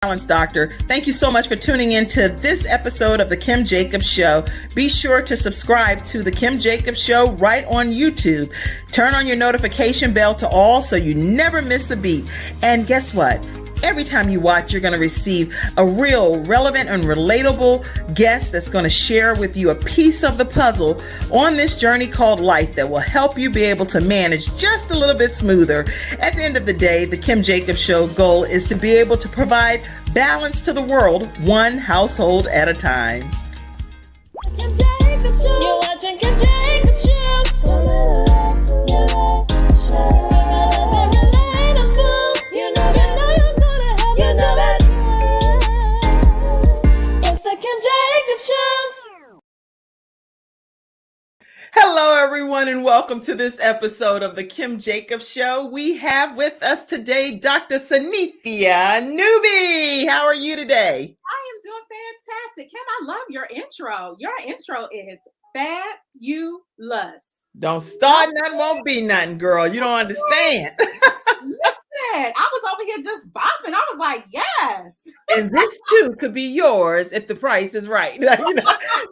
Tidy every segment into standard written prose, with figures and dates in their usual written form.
Balance Doctor. Thank you so much for tuning in to this episode of The Kim Jacobs Show. Be sure to subscribe to The Kim Jacobs Show right on YouTube. Turn on your notification bell to all so you never miss a beat. And guess what? Every time you watch, you're going to receive a real relevant and relatable guest that's going to share with you a piece of the puzzle on this journey called life that will help you be able to manage just a little bit smoother. At the end of the day, the Kim Jacobs Show goal is to be able to provide balance to the world, one household at a time. Kim Jacobs Show. You're watching Kim Jacobs Show. Hello, everyone, and welcome to this episode of the Kim Jacobs Show. We have with us today Dr. Sanithia Newby. How are you today? I am doing fantastic. Kim, I love your intro. Your intro is fabulous. Don't start nothing, won't be nothing, girl. You don't understand. Listen, I was over here just bopping. I was like, yes. And this too could be yours if the price is right. You know,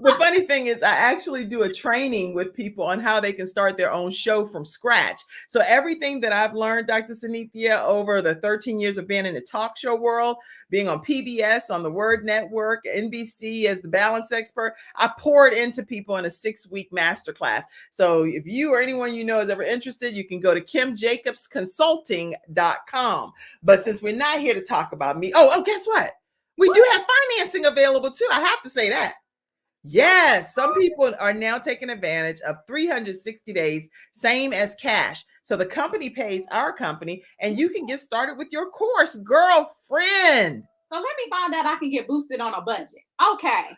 the funny thing is I actually do a training with people on how they can start their own show from scratch. So everything that I've learned, Dr. Sanithia, over the 13 years of being in the talk show world, being on PBS, on the Word Network, NBC as the balance expert, I pour it into people in a 6-week masterclass. So if you or anyone you know is ever interested, you can go to kimjacobsconsulting.com. But since we're not here to talk about me, guess what? We do have financing available too. I have to say that. Yes, some people are now taking advantage of 360 days, same as cash. So the company pays our company and you can get started with your course, girlfriend. So let me find out I can get boosted on a budget. Okay.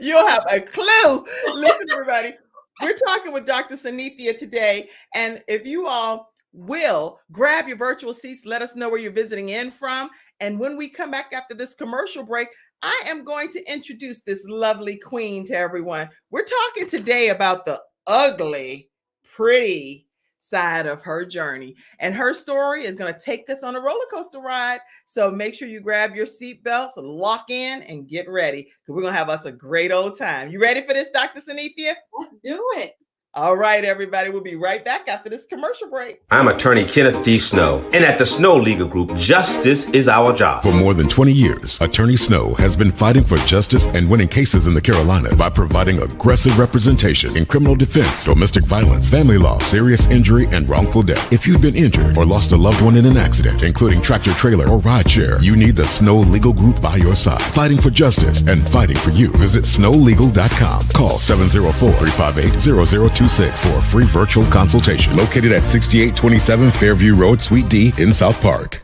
You'll have a clue. Listen, everybody, we're talking with Dr. Sanithia today. And if you all will grab your virtual seats, let us know where you're visiting in from. And when we come back after this commercial break, I am going to introduce this lovely queen to everyone. We're talking today about the ugly, pretty side of her journey. And her story is going to take us on a roller coaster ride. So make sure you grab your seatbelts, lock in, and get ready, because we're going to have us a great old time. You ready for this, Dr. Sanithia? Let's do it. All right, everybody. We'll be right back after this commercial break. I'm attorney Kenneth D. Snow, and at the Snow Legal Group, justice is our job. For more than 20 years, Attorney Snow has been fighting for justice and winning cases in the Carolinas by providing aggressive representation in criminal defense, domestic violence, family law, serious injury, and wrongful death. If you've been injured or lost a loved one in an accident, including tractor trailer or ride share, you need the Snow Legal Group by your side, fighting for justice and fighting for you. Visit snowlegal.com. Call 704-358-0026 for a free virtual consultation. Located at 6827 Fairview Road, Suite D in South Park.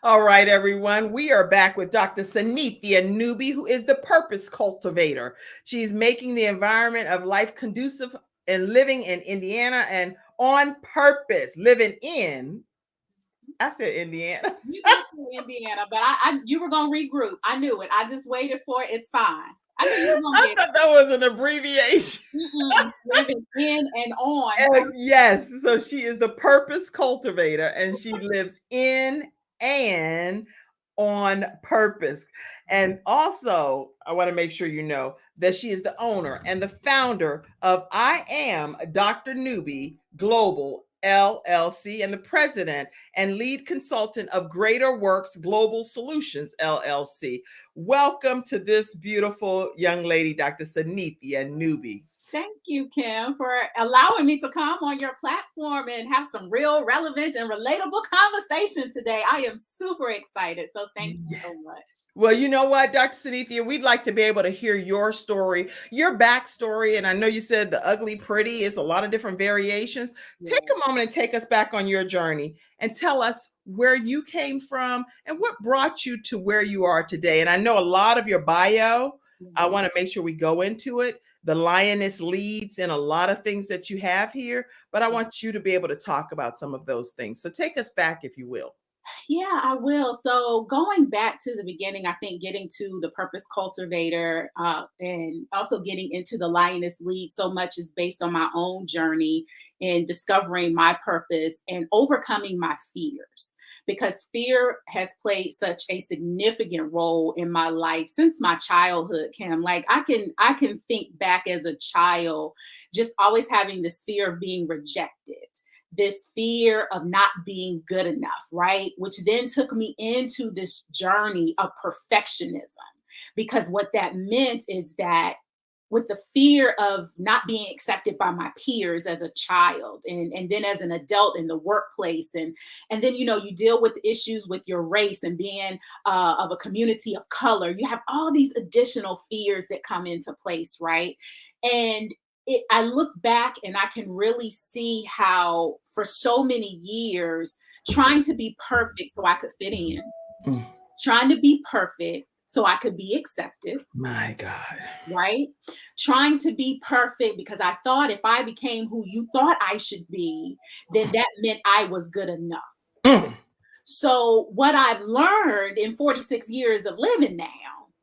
All right, everyone. We are back with Dr. Sanithia Newby, who is the purpose cultivator. She's making the environment of life conducive and living in Indiana and on purpose, living in, I said Indiana. You did say Indiana, but you were going to regroup. I knew it. I just waited for it. It's fine. I knew you were going to get thought that was an abbreviation. Living in and on. Yes. So she is the purpose cultivator and she lives in and on purpose. And also, I want to make sure you know that she is the owner and the founder of I Am Dr. Newby Global LLC and the president and lead consultant of Greater Works Global Solutions LLC. Welcome to this beautiful young lady, Dr. Sanithia Newby. Thank you, Kim, for allowing me to come on your platform and have some real relevant and relatable conversation today. I am super excited. So thank you so much. Well, you know what, Dr. Sanithia, we'd like to be able to hear your story, your backstory. And I know you said the ugly pretty is a lot of different variations. Yeah. Take a moment and take us back on your journey and tell us where you came from and what brought you to where you are today. And I know a lot of your bio. I want to make sure we go into it. The lioness leads in a lot of things that you have here, but I want you to be able to talk about some of those things. So take us back, if you will. Yeah, I will. So going back to the beginning, I think getting to the purpose cultivator and also getting into the lioness lead so much is based on my own journey in discovering my purpose and overcoming my fears. Because fear has played such a significant role in my life since my childhood, Kim. Like I can think back as a child, just always having this fear of being rejected, this fear of not being good enough, right? Which then took me into this journey of perfectionism. Because what that meant is that with the fear of not being accepted by my peers as a child and then as an adult in the workplace and then you deal with issues with your race and being of a community of color, you have all these additional fears that come into place, right? And I look back and I can really see how for so many years trying to be perfect so I could fit in, Mm. trying to be perfect so I could be accepted, My God. right? Trying to be perfect because I thought if I became who you thought I should be, then that meant I was good enough. Mm. So, what I've learned in 46 years of living now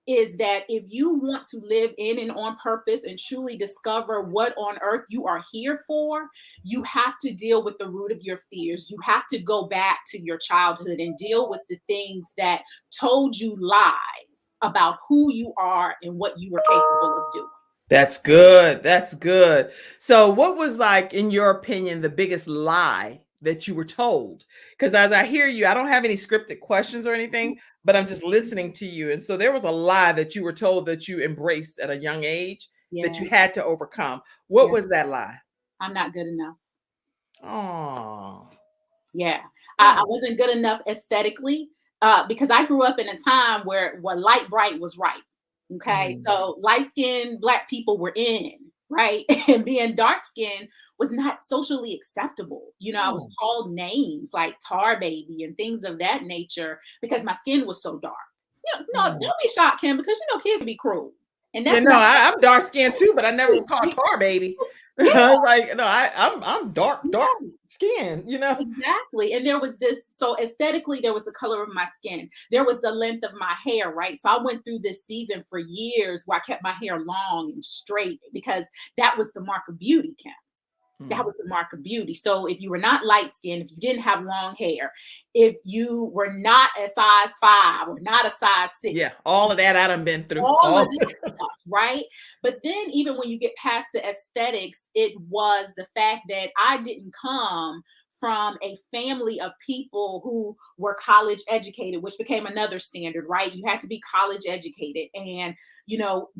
is that if you want to live in and on purpose and truly discover what on earth you are here for, you have to deal with the root of your fears. You have to go back to your childhood and deal with the things that told you lies about who you are and what you were capable of doing. That's good. That's good. So, what was like, in your opinion, the biggest lie that you were told? Because as I hear you, I don't have any scripted questions or anything, but I'm just listening to you. And so, there was a lie that you were told that you embraced at a young age that Yeah, you had to overcome. What yeah. was that lie? I'm not good enough. Oh, Yeah, I wasn't good enough aesthetically because I grew up in a time where what light bright was right. Okay, Mm. so light skinned Black people were in, right? And being dark skinned was not socially acceptable. I was Oh. called names like tar baby and things of that nature because my skin was so dark. No, Oh. don't be shocked, Kim, because kids can be cruel. And Yeah, that's no, not I'm dark skinned too, but I never was called tar baby. yeah. I was like, no, I'm dark skin. Exactly. And there was this, so aesthetically, there was the color of my skin. There was the length of my hair, right? So I went through this season for years where I kept my hair long and straight because that was the mark of beauty, Kim. That was the mark of beauty. So if you were not light skinned, if you didn't have long hair, if you were not a size 5 or not a size 6, Yeah, all of that I done been through. all of this stuff, right? But then even when you get past the aesthetics, it was the fact that I didn't come from a family of people who were college educated, which became another standard, right? You had to be college educated. And,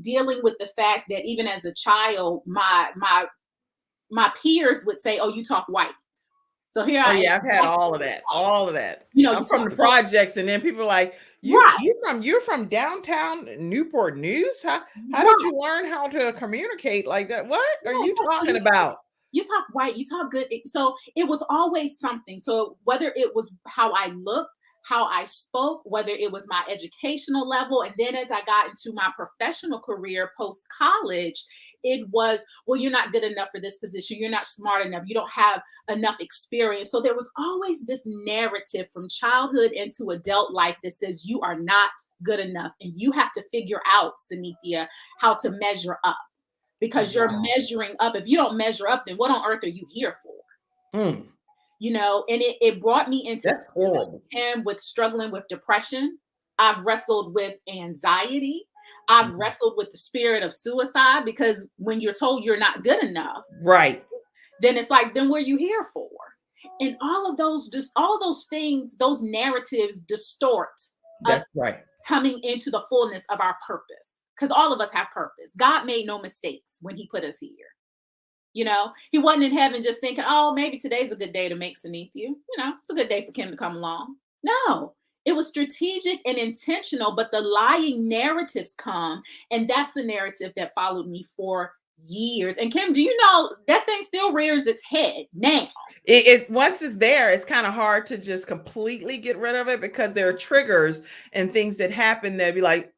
dealing with the fact that even as a child, my peers would say, "Oh, you talk white." So here Oh I yeah, am. I've had all of that. All of that. You I'm from talk the so projects, and then people are like, right, you're from downtown Newport News? How did right. you learn how to communicate like that? What are Yeah, you so talking about? you talk white, you talk good. So it was always something. So whether it was how I looked, how I spoke, whether it was my educational level, and then as I got into my professional career post college, it was, well, you're not good enough for this position. You're not smart enough. You don't have enough experience. So there was always this narrative from childhood into adult life that says you are not good enough and you have to figure out, Sanithia, how to measure up because you're Wow. measuring up. If you don't measure up, then what on earth are you here for? Mm, And it brought me into that's horrible. him with struggling with depression. I've wrestled with anxiety. I've Mhm. wrestled with the spirit of suicide because when you're told you're not good enough, Right. then it's like, then what are you here for? And all those things, those narratives distort us That's right. coming into the fullness of our purpose. Because all of us have purpose. God made no mistakes when he put us here. He wasn't in heaven just thinking, oh, maybe today's a good day to make Sanithia. It's a good day for Kim to come along. No, it was strategic and intentional, but the lying narratives come. And that's the narrative that followed me for years. And Kim, do you know that thing still rears its head now? It once it's there, it's kind of hard to just completely get rid of it because there are triggers and things that happen that be like,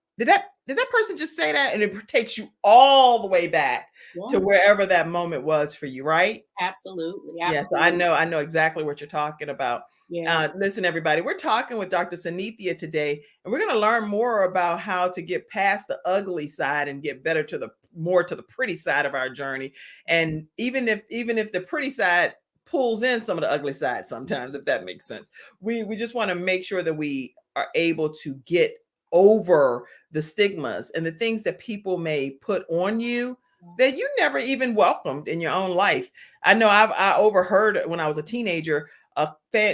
did that person just say that? And it takes you all the way back to Yeah, wherever that moment was for you, right? absolutely. Yes, Absolutely. I know exactly what you're talking about. Yeah. Listen, everybody, we're talking with Dr. Sanithia today, and we're going to learn more about how to get past the ugly side and get better to the more to the pretty side of our journey. And even if the pretty side pulls in some of the ugly side sometimes, if that makes sense, we just want to make sure that we are able to get over the stigmas and the things that people may put on you that you never even welcomed in your own life. I know I overheard when I was a teenager,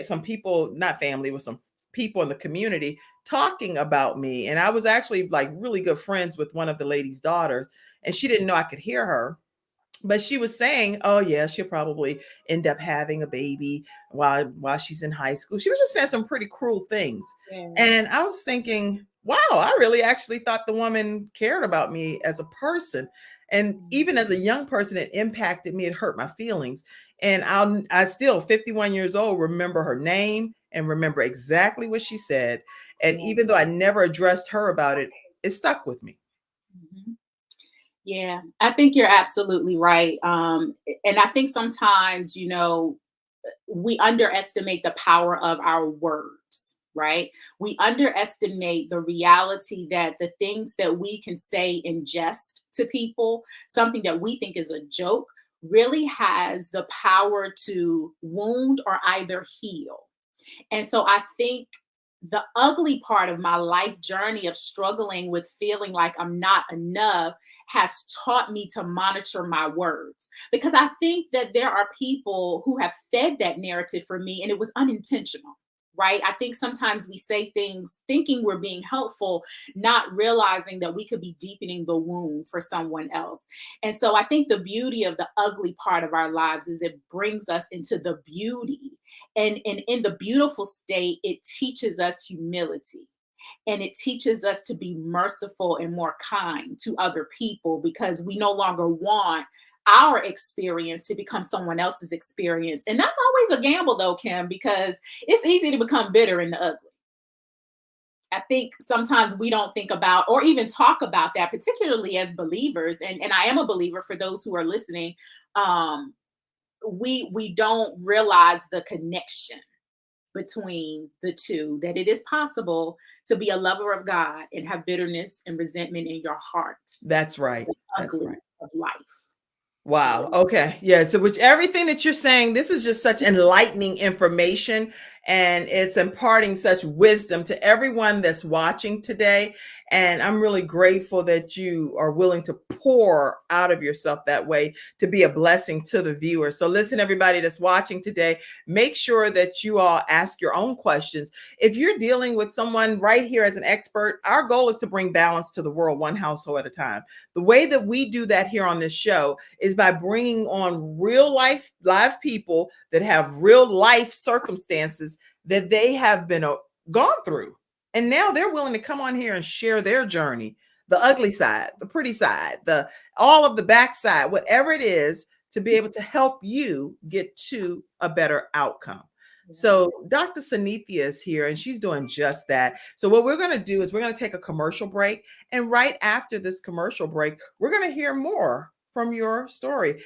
some people, not family, with some people in the community talking about me. And I was actually like really good friends with one of the lady's daughters, and she didn't know I could hear her. But she was saying, "Oh yeah, she'll probably end up having a baby while she's in high school." She was just saying some pretty cruel things. Yeah. And I was thinking, wow, I really actually thought the woman cared about me as a person. And even as a young person, it impacted me. It hurt my feelings. And I still, 51 years old, remember her name and remember exactly what she said. And even Yes. though I never addressed her about it, it stuck with me. Mhm. Yeah, I think you're absolutely right. And I think sometimes, we underestimate the power of our words, right? We underestimate the reality that the things that we can say in jest to people, something that we think is a joke, really has the power to wound or either heal. And so I think the ugly part of my life journey of struggling with feeling like I'm not enough has taught me to monitor my words, because I think that there are people who have fed that narrative for me and it was unintentional. Right. I think sometimes we say things thinking we're being helpful, not realizing that we could be deepening the wound for someone else. And so I think the beauty of the ugly part of our lives is it brings us into the beauty, and in the beautiful state, it teaches us humility, and it teaches us to be merciful and more kind to other people, because we no longer want our experience to become someone else's experience. And that's always a gamble, though, Kim, because it's easy to become bitter in the ugly. I think sometimes we don't think about or even talk about that, particularly as believers. And I am a believer for those who are listening. Um, we don't realize the connection between the two, that it is possible to be a lover of God and have bitterness and resentment in your heart, That's right. the That's ugly right. of life. Wow. Okay. Yeah. So, which everything that you're saying, this is just such enlightening information, and it's imparting such wisdom to everyone that's watching today. And I'm really grateful that you are willing to pour out of yourself that way to be a blessing to the viewer. So, listen, everybody that's watching today, make sure that you all ask your own questions. If you're dealing with someone right here as an expert, our goal is to bring balance to the world, one household at a time. The way that we do that here on this show is by bringing on real life, live people that have real life circumstances that they have been gone through. And now they're willing to come on here and share their journey, the ugly side, the pretty side, the all of the backside, whatever it is, to be able to help you get to a better outcome. So Dr. Sanithia is here and she's doing just that. So what we're going to do is we're going to take a commercial break. And right after this commercial break, we're going to hear more from your story.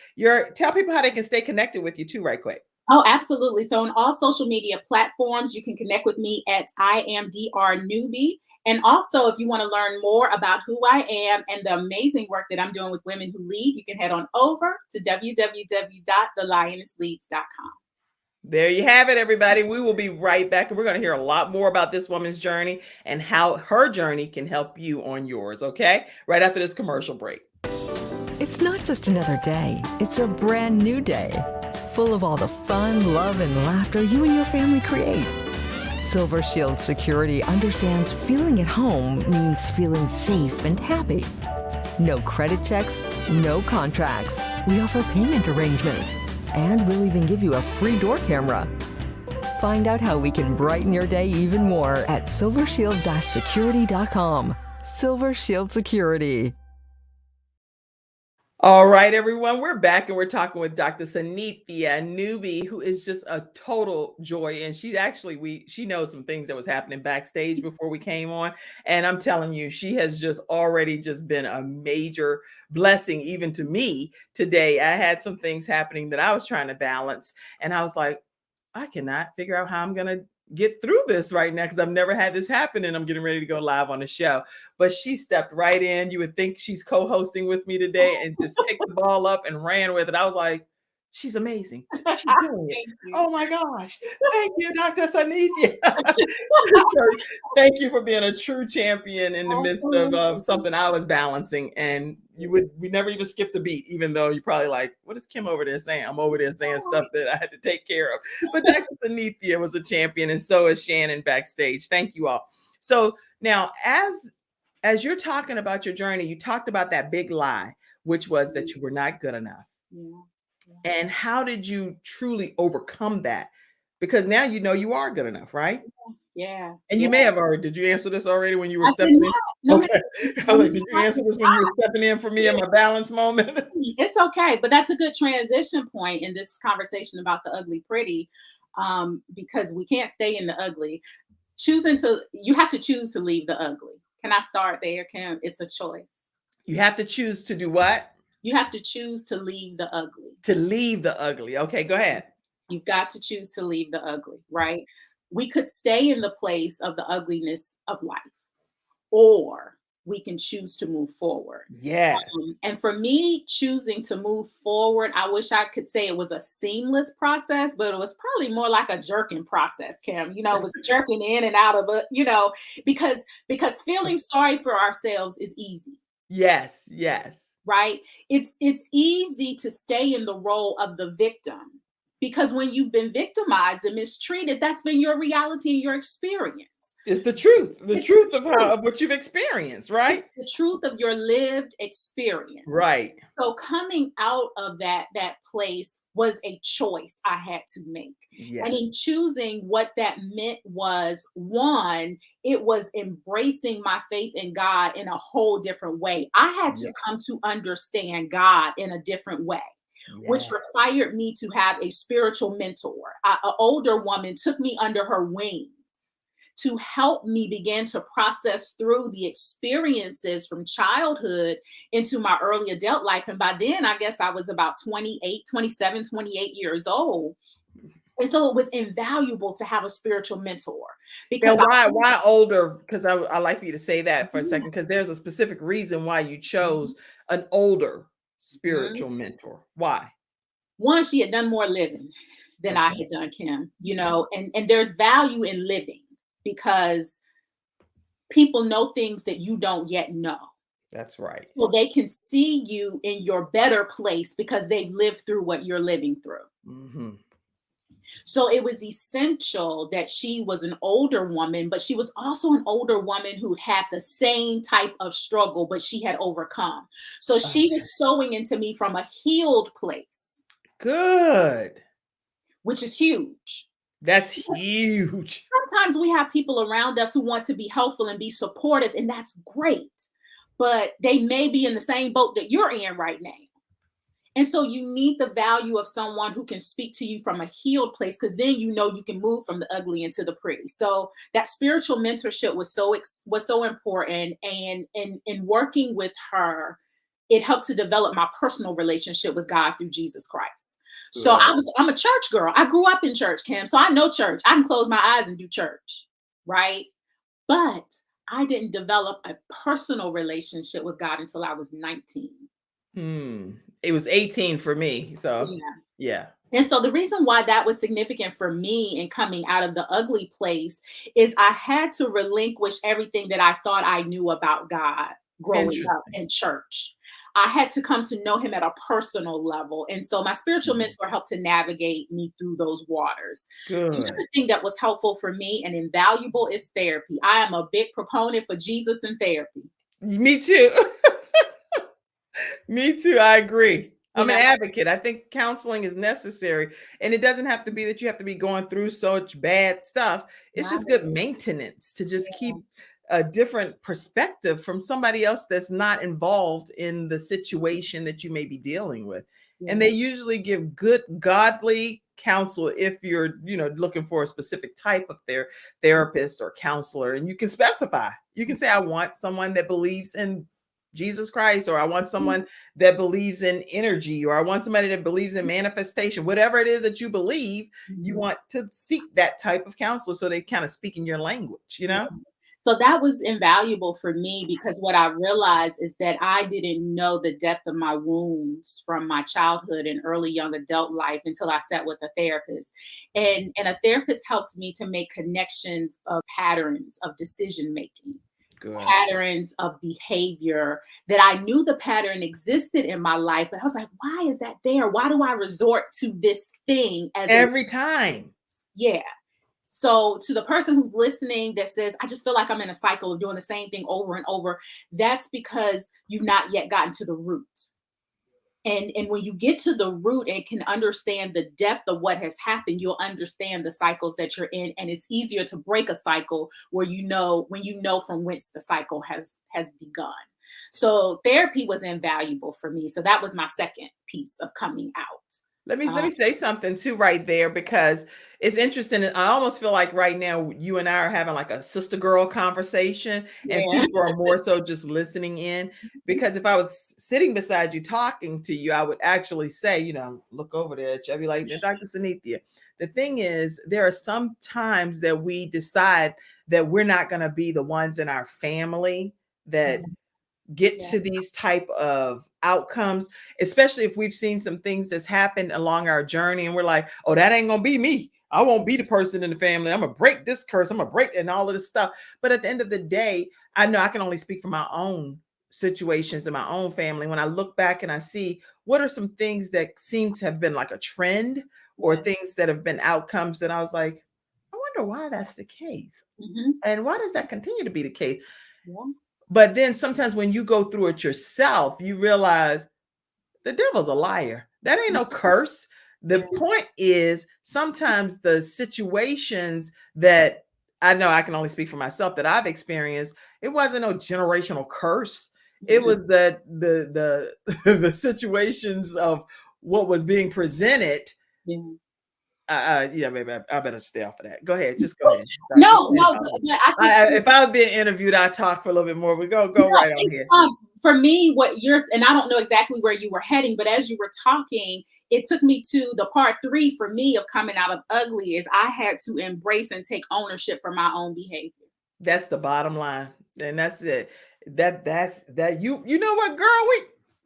Tell people how they can stay connected with you too, right quick. Oh, absolutely. So on all social media platforms, you can connect with me at I am Dr. Newbie. And also, if you want to learn more about who I am and the amazing work that I'm doing with women who lead, you can head on over to www.thelionessleads.com. There you have it, everybody. We will be right back, and we're going to hear a lot more about this woman's journey and how her journey can help you on yours, okay? Right after this commercial break. It's not just another day. It's a brand new day, full of all the fun, love, and laughter you and your family create. Silver Shield Security understands feeling at home means feeling safe and happy. No credit checks, no contracts. We offer payment arrangements, and we'll even give you a free door camera. Find out how we can brighten your day even more at silvershield-security.com. Silver Shield Security. All right, everyone, we're back and we're talking with Dr. Sanithia Newby, who is just a total joy. And she knows some things that was happening backstage before we came on. And I'm telling you, she has just already just been a major blessing, even to me today. I had some things happening that I was trying to balance, and I was like, I cannot figure out how I'm going to get through this right now because I've never had this happen and I'm getting ready to go live on the show. But she stepped right in. You would think she's co-hosting with me today and just picked the ball up and ran with it. I was like, she's amazing. She's doing it. Thank you. Oh my gosh. Thank you, Dr. Sanithia. So, thank you for being a true champion in the midst of something I was balancing. And we never even skipped a beat, even though you're probably like, what is Kim over there saying? I'm over there saying stuff that I had to take care of. But Dr. Sanithia was a champion, and so is Shannon backstage. Thank you all. So now, as you're talking about your journey, you talked about that big lie, which was that you were not good enough. Yeah. And how did you truly overcome that? Because now you know you are good enough, right? Yeah. And you may have already. Did you answer this already when you were I stepping did in? not. No, Okay. I was like, did you answer this when you were stepping in for me in my balance moment? It's okay, but that's a good transition point in this conversation about the ugly pretty, because we can't stay in the ugly. You have to choose to leave the ugly. Can I start there, Kim? It's a choice. You have to choose to do what? You have to choose to leave the ugly. To leave the ugly. Okay, go ahead. You've got to choose to leave the ugly, right? We could stay in the place of the ugliness of life, or we can choose to move forward. Yes. And for me, choosing to move forward, I wish I could say it was a seamless process, but it was probably more like a jerking process, Kim. You know, it was jerking in and out of it, because feeling sorry for ourselves is easy. Yes, yes. Right? It's easy to stay in the role of the victim, because when you've been victimized and mistreated, that's been your reality and your experience. It's the truth. The truth of what you've experienced, right? It's the truth of your lived experience. Right. So coming out of that place was a choice I had to make. Yeah. And in choosing, what that meant was, one, it was embracing my faith in God in a whole different way. I had to come to understand God in a different way. Which required me to have a spiritual mentor. An older woman took me under her wings to help me begin to process through the experiences from childhood into my early adult life. And by then, I guess I was about 27, 28 years old. And so it was invaluable to have a spiritual mentor. Because why older? Because I like for you to say that for a second, because there's a specific reason why you chose an older spiritual mentor. Why? One, she had done more living than I had done, Kim, and there's value in living, because people know things that you don't yet know. That's right. So they can see you in your better place because they've lived through what you're living through. Mm-hmm. So it was essential that she was an older woman, but she was also an older woman who had the same type of struggle, but she had overcome. So she was sowing into me from a healed place. Good. Which is huge. That's huge. Sometimes we have people around us who want to be helpful and be supportive, and that's great. But they may be in the same boat that you're in right now. And so you need the value of someone who can speak to you from a healed place, because then you can move from the ugly into the pretty. So that spiritual mentorship was so important. And in working with her, it helped to develop my personal relationship with God through Jesus Christ. So I'm a church girl. I grew up in church, Kim. So I know church. I can close my eyes and do church, right? But I didn't develop a personal relationship with God until I was 19. It was 18 for me. So yeah. And so the reason why that was significant for me in coming out of the ugly place is I had to relinquish everything that I thought I knew about God growing up in church. I had to come to know him at a personal level. And so my spiritual mentor helped to navigate me through those waters. Good. The other thing that was helpful for me and invaluable is therapy. I am a big proponent for Jesus and therapy. Me too. Me too. I agree. I'm an advocate. I think counseling is necessary. And it doesn't have to be that you have to be going through such bad stuff. It's just good maintenance to just keep a different perspective from somebody else that's not involved in the situation that you may be dealing with. And they usually give good godly counsel if you're, looking for a specific type of therapist or counselor. And you can specify. You can say, I want someone that believes in Jesus Christ, or I want someone that believes in energy, or I want somebody that believes in manifestation. Whatever it is that you believe, you want to seek that type of counselor so they kind of speak in your language, So that was invaluable for me, because what I realized is that I didn't know the depth of my wounds from my childhood and early young adult life until I sat with a therapist. And a therapist helped me to make connections of patterns of decision making. Good. Patterns of behavior that I knew the pattern existed in my life, but I was like, why is that there? Why do I resort to this thing as every time? Yeah. So to the person who's listening that says, I just feel like I'm in a cycle of doing the same thing over and over, that's because you've not yet gotten to the root. And when you get to the root and can understand the depth of what has happened, you'll understand the cycles that you're in. And it's easier to break a cycle when you know from whence the cycle has begun. So therapy was invaluable for me. So that was my second piece of coming out. Let me say something too right there, because it's interesting. I almost feel like right now you and I are having like a sister girl conversation, and people are more so just listening in. Because if I was sitting beside you talking to you, I would actually say, look over there. I'd be like, Dr. Sanithia. The thing is, there are some times that we decide that we're not going to be the ones in our family that get to these type of outcomes, especially if we've seen some things that's happened along our journey and we're like, oh, that ain't gonna be me. I won't be the person in the family. I'm gonna break this curse. I'm gonna break and all of this stuff. But at the end of the day, I know I can only speak for my own situations in my own family. When I look back and I see what are some things that seem to have been like a trend or things that have been outcomes that I was like, I wonder why that's the case. And why does that continue to be the case? But then sometimes when you go through it yourself, you realize the devil's a liar. That ain't no curse. The point is, sometimes the situations that I know I can only speak for myself that I've experienced, it wasn't no generational curse. It was the the situations of what was being presented. Maybe I better stay off of that. Go ahead. Just go ahead. No. If I was being interviewed, I'd talk for a little bit more. We go right on here. For me, and I don't know exactly where you were heading, but as you were talking, it took me to the part 3 for me of coming out of ugly is I had to embrace and take ownership for my own behavior. That's the bottom line. And that's it. That's you know what, girl,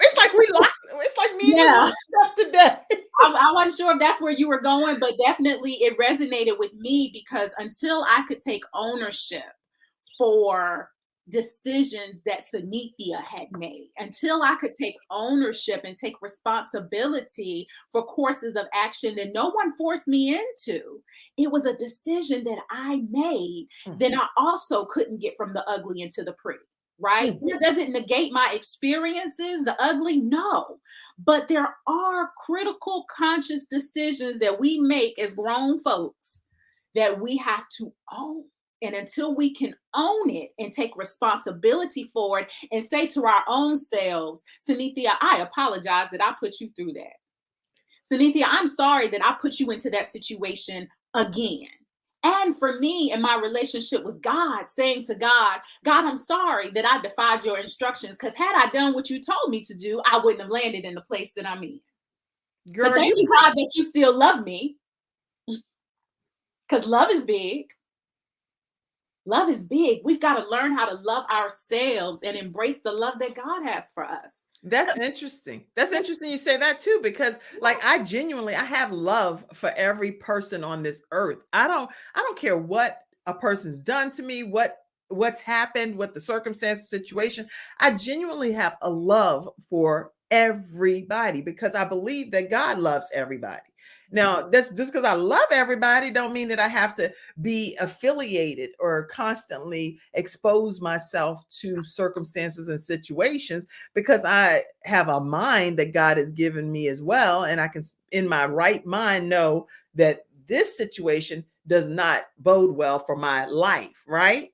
it's like we locked. It's like me and you up today. I wasn't sure if that's where you were going, but definitely it resonated with me, because until I could take ownership for decisions that Sanithia had made, until I could take ownership and take responsibility for courses of action that no one forced me into, it was a decision that I made, then I also couldn't get from the ugly into the pretty. Right? That doesn't negate my experiences, the ugly, no. But there are critical conscious decisions that we make as grown folks that we have to own. And until we can own it and take responsibility for it and say to our own selves, Sanithia, I apologize that I put you through that. Sanithia, I'm sorry that I put you into that situation again. And for me, in my relationship with God, saying to God, I'm sorry that I defied your instructions, because had I done what you told me to do, I wouldn't have landed in the place that I'm in. Girl, but thank you, God, that you still love me, because love is big. Love is big. We've got to learn how to love ourselves and embrace the love that God has for us. That's interesting. That's interesting you say that too, because like I have love for every person on this earth. I don't care what a person's done to me, what's happened, what the circumstance, situation. I genuinely have a love for everybody because I believe that God loves everybody. Now, that's just because I love everybody don't mean that I have to be affiliated or constantly expose myself to circumstances and situations, because I have a mind that God has given me as well. And I can, in my right mind, know that this situation does not bode well for my life, right?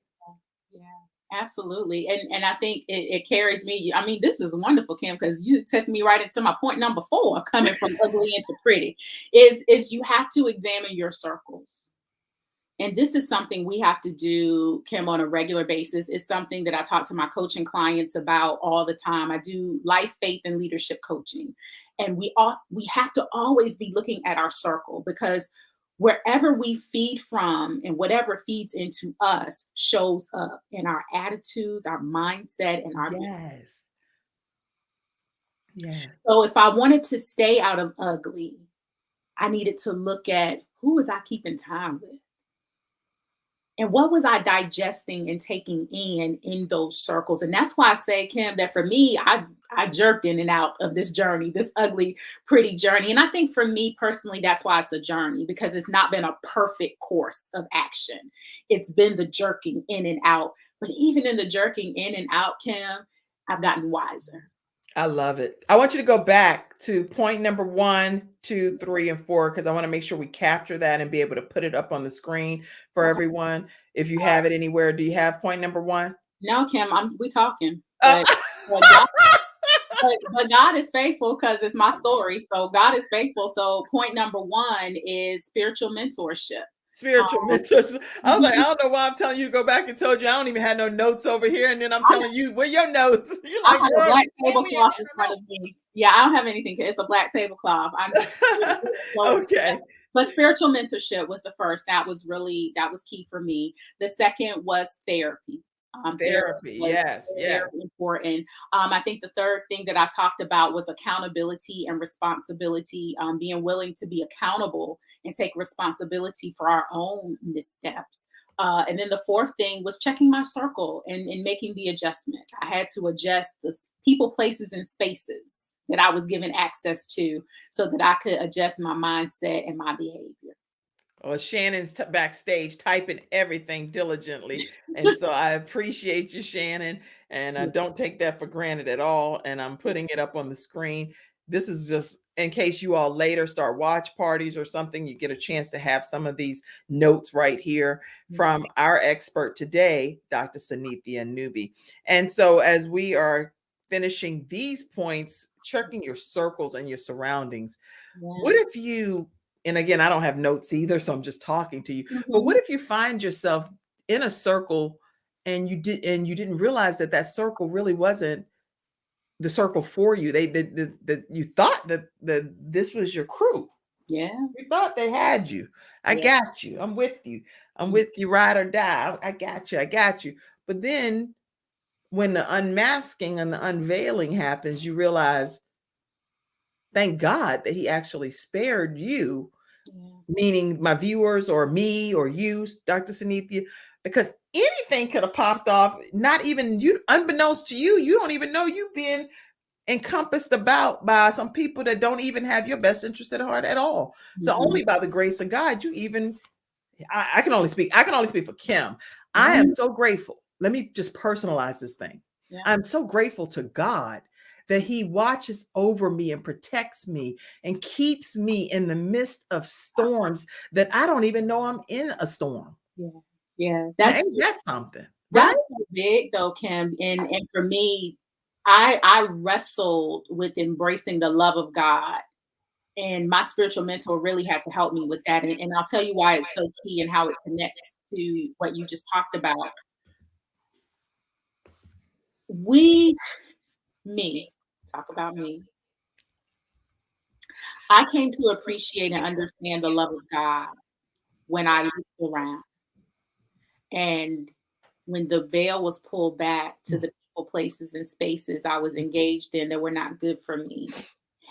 Yeah, absolutely. And I think it carries me. I mean, this is wonderful, Kim, because you took me right into my point number 4, coming from ugly into pretty, is you have to examine your circles. And this is something we have to do, Kim, on a regular basis. It's something that I talk to my coaching clients about all the time. I do life, faith, and leadership coaching. And we have to always be looking at our circle, because wherever we feed from and whatever feeds into us shows up in our attitudes, our mindset, and our behavior. Yes. Yeah. So if I wanted to stay out of ugly, I needed to look at, who was I keeping time with? And what was I digesting and taking in those circles? And that's why I say, Kim, that for me, I jerked in and out of this journey, this ugly, pretty journey. And I think for me personally, that's why it's a journey, because it's not been a perfect course of action. It's been the jerking in and out. But even in the jerking in and out, Kim, I've gotten wiser. I love it. I want you to go back to point number 1, 2, 3, and 4, because I want to make sure we capture that and be able to put it up on the screen for everyone. If you have it anywhere, do you have point number 1? No, Kim, we talking. Oh. But God is faithful, because it's my story. So God is faithful. So point number 1 is spiritual mentorship. Spiritual mentors. I was like, I don't know why I'm telling you to go back and told you I don't even have no notes over here. And then I'm telling you, where your notes? You're I like, have a "Girl, black send me tablecloth a in front of me. Yeah, I don't have anything. It's a black tablecloth. I'm just Okay. But spiritual mentorship was the first. That was key for me. The second was therapy. Therapy. Was Yes. Yes. very important. I think the third thing that I talked about was accountability and responsibility, being willing to be accountable and take responsibility for our own missteps. And then the fourth thing was checking my circle and making the adjustment. I had to adjust the people, places, and spaces that I was given access to, so that I could adjust my mindset and my behavior. Well, Shannon's backstage typing everything diligently. And so I appreciate you, Shannon. And I don't take that for granted at all. And I'm putting it up on the screen. This is just in case you all later start watch parties or something, you get a chance to have some of these notes right here from our expert today, Dr. Sanithia Newby. And so as we are finishing these points, checking your circles and your surroundings, what if you, and again, I don't have notes either, so I'm just talking to you. But what if you find yourself in a circle and you didn't realize that circle really wasn't the circle for you? You thought that this was your crew. Yeah. You thought they had you. I got you. I'm with you. I'm with you, ride or die. I got you. I got you. But then when the unmasking and the unveiling happens, you realize, thank God that he actually spared you, meaning my viewers or me or you, Dr. Sanithia, because anything could have popped off. Not even you, unbeknownst to you, you don't even know you've been encompassed about by some people that don't even have your best interest at heart at all. So only by the grace of God, you even, I can only speak for Kim. I am so grateful. Let me just personalize this thing. I'm so grateful to God that he watches over me and protects me and keeps me in the midst of storms that I don't even know I'm in a storm. Yeah. That's something. That's so big though, Kim. And for me, I wrestled with embracing the love of God. And my spiritual mentor really had to help me with that. And I'll tell you why it's so key and how it connects to what you just talked about. Talk about me. I came to appreciate and understand the love of God when I looked around. And when the veil was pulled back to the people, places, and spaces I was engaged in that were not good for me.